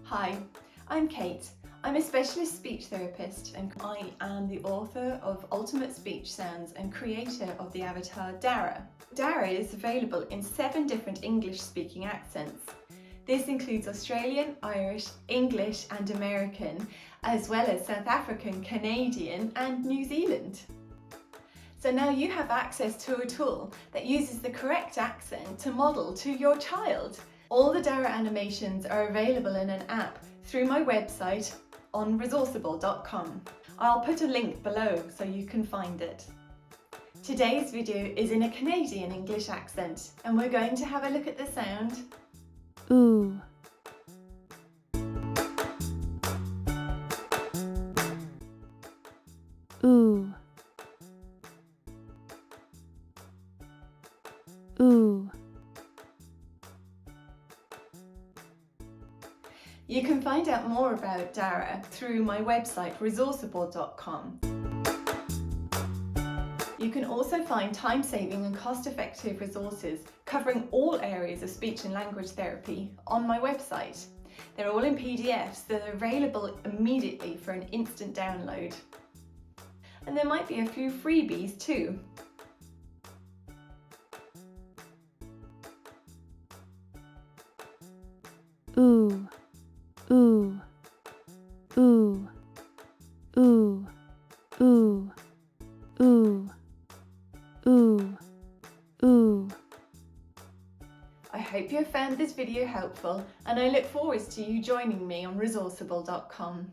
Hi, I'm Kate. I'm a specialist speech therapist and I am the author of Ultimate Speech Sounds and creator of the avatar DARA. DARA is available in 7 different English-speaking accents. This includes Australian, Irish, English and American, as well as South African, Canadian and New Zealand. So now you have access to a tool that uses the correct accent to model to your child. All the DARA animations are available in an app through my website on Resourceible.com. I'll put a link below so you can find it. Today's video is in a Canadian English accent and we're going to have a look at the sound ooh. Ooh. Ooh. You can find out more about DARA through my website Resourceible.com. You can also find time-saving and cost-effective resources covering all areas of speech and language therapy on my website. They're all in PDFs that are available immediately for an instant download. And there might be a few freebies too. Ooh. Ooh, ooh, ooh, ooh, ooh, ooh, ooh. I hope you have found this video helpful and I look forward to you joining me on Resourceible.com.